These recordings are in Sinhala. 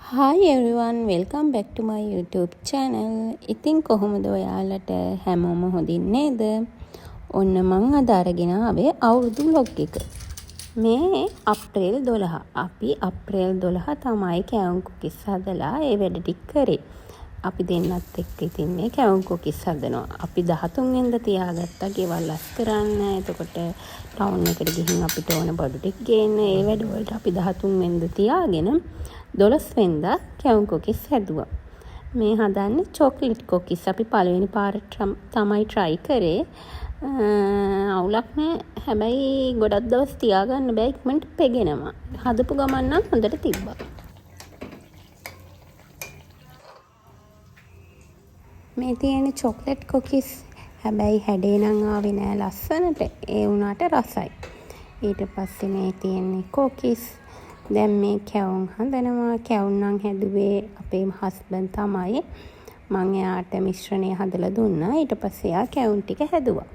Hi everyone, welcome back to my YouTube channel. ඉතින් කොහොමද ඔයාලට හැමෝම හොඳින් නේද? ඔන්න මං අද අරගෙන ආවේ අවුරුදු vlog එක. මේ අප්‍රේල් 12. අපි අප්‍රේල් 12 තමයි කැවුම් කුකිස් හදලා ඒ වැඩ ටික කරේ. අපි දෙන්නත් එක්ක ඉතින් මේ කැවුම් කුකිස් හදනවා. අපි 13 වෙනිදා තියාගත්තා ගෙවල් අස් කරන්න. එතකොට ටවුන් එකට ගිහින් අපිට ඕන බඩු ටික ගේන්න. ඒ වැඩ වලට අපි 13 වෙනිදා තියාගෙන 12 වෙනිදා කැවුම් කුකිස් හැදුවා. මේ හදන්නේ චොක්ලට් කුකිස්. අපි පළවෙනි පාරට තමයි try කරේ. අවුලක් නෑ. හැබැයි ගොඩක් දවස් තියාගන්න බෑ, ඉක්මනට පෙගෙනවා. හදපු ගමන් නම් හොඳට තිබ්බා. මේ තියෙන චොක්ලට් කුකිස් හැබැයි හැඩේ නම් ආවේ නෑ ලස්සනට. ඒ වුණාට රසයි. ඊට පස්සේ මේ තියෙන්නේ කුකිස්. දැන් මේ කැවුම් හදනවා. කැවුම් නම් හැදුවේ අපේ හස්බන්ඩ් තමයි. මම එයාට මිශ්‍රණය හදලා දුන්නා. ඊට පස්සේ එයා කැවුම් ටික හැදුවා.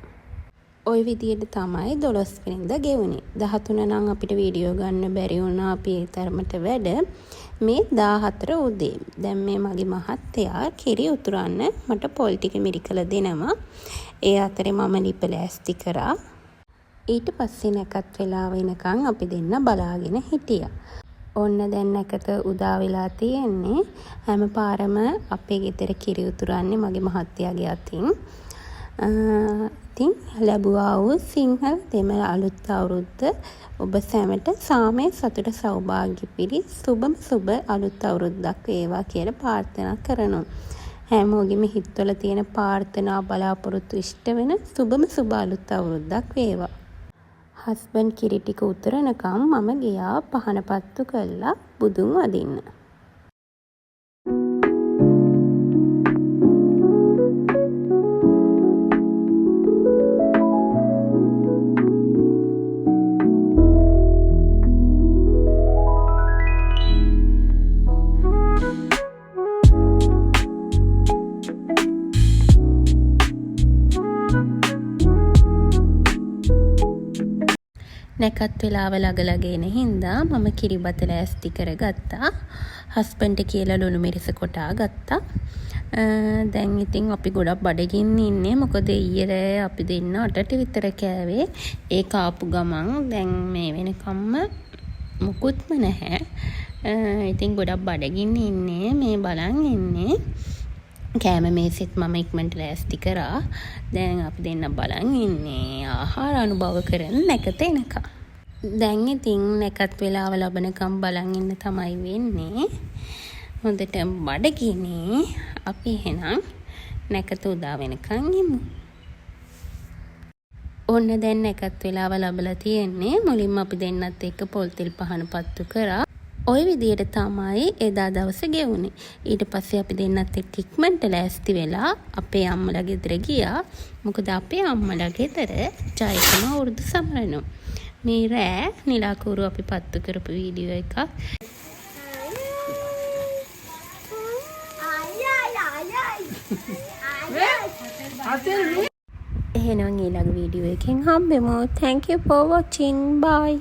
ওই විදියට තමයි 12 වෙනිදා ගෙවුනේ. 13 නම් අපිට වීඩියෝ ගන්න බැරි වුණා. අපි ඒ තරමට වැඩ. මේ 14 උදේ. දැන් මේ මගේ මහත්තයා කිරි උතුරන්න මට පොල් ටික මිරිකලා දෙනවා. ඒ අතරේ මම ලිපලෑස්ති කරා. ඊට පස්සේ නැකත් වෙලා වෙනකන් අපි දෙන්න බලාගෙන හිටියා. ඔන්න දැන් නැකත උදා වෙලා තියෙන්නේ. හැම පාරම අපේ ගෙදර කිරි උතුරන්නේ මගේ මහත්තයාගේ අතින්. ඉතින් ලැබුවා වූ සිංහල දෙමළ අලුත් අවුරුද්ද ඔබ සැමට සාමය සතුට සෞභාග්‍ය පිරි සුබම සුබ අලුත් අවුරුද්දක් වේවා කියලා ප්‍රාර්ථනා කරනවා. හැමෝගෙම හිතවල තියෙන ප්‍රාර්ථනා බලාපොරොත්තු ඉෂ්ට වෙන සුබම සුබ අලුත් අවුරුද්දක් වේවා. හස්බන්ඩ් කිරි ටික උතරනකම් මම ගියා පහන පත්තු කරලා බුදුන් වදින්න. නැකත් වෙලාව ළඟ එන හින්දා මම කිරිබත ලෑස්ති කරගත්තා. හස්බන්ඩ් කියලා ලුණු මිරිස කොටා ගත්තා. දැන් ඉතින් අපි ගොඩක් බඩගින්න ඉන්නේ. මොකද ඊයේ අපි දෙන්න 8ට විතර කෑවේ. ඒ කාපු ගමන් දැන් මේ වෙනකම්ම මුකුත්ම නැහැ. ඉතින් ගොඩක් බඩගින්න ඉන්නේ. මේ බලන් ඉන්නේ. කෑම මේසෙත් මම ඉක්මනට ලෑස්ති කරා. දැන් අපි දෙන්න බලන් ඉන්නේ ආහාර අනුභව කරන නැකත එනකම්. දැන් ඉතින් නැකත් වෙලාව ලබනකම් බලන් ඉන්න තමයි වෙන්නේ. හොඳට බඩගිනේ. අපි එහෙනම් නැකත උදා වෙනකම් ඉමු. ඔන්න දැන් නැකත් වෙලාව ලැබලා තියෙන්නේ. මුලින්ම අපි දෙන්නත් එක්ක පොල් තෙල් පහන පත්තු කරා. ওই විදියට තමයි එදා දවසේ ගෙවුනේ. ඊට පස්සේ අපි දෙන්නත් එක්ක ඉක්මනට ලෑස්ති වෙලා අපේ අම්මලා ගෙදර ගියා. මොකද අපේ අම්මලා ගෙදර ජයකම අවුරුදු සමරනවා. මේ රෑ නිලාකුරු අපි පත්තු කරපු වීඩියෝ එකක්. එහෙනම් ඊළඟ වීඩියෝ එකෙන් හම්බෙමු. Thank you for watching. Bye.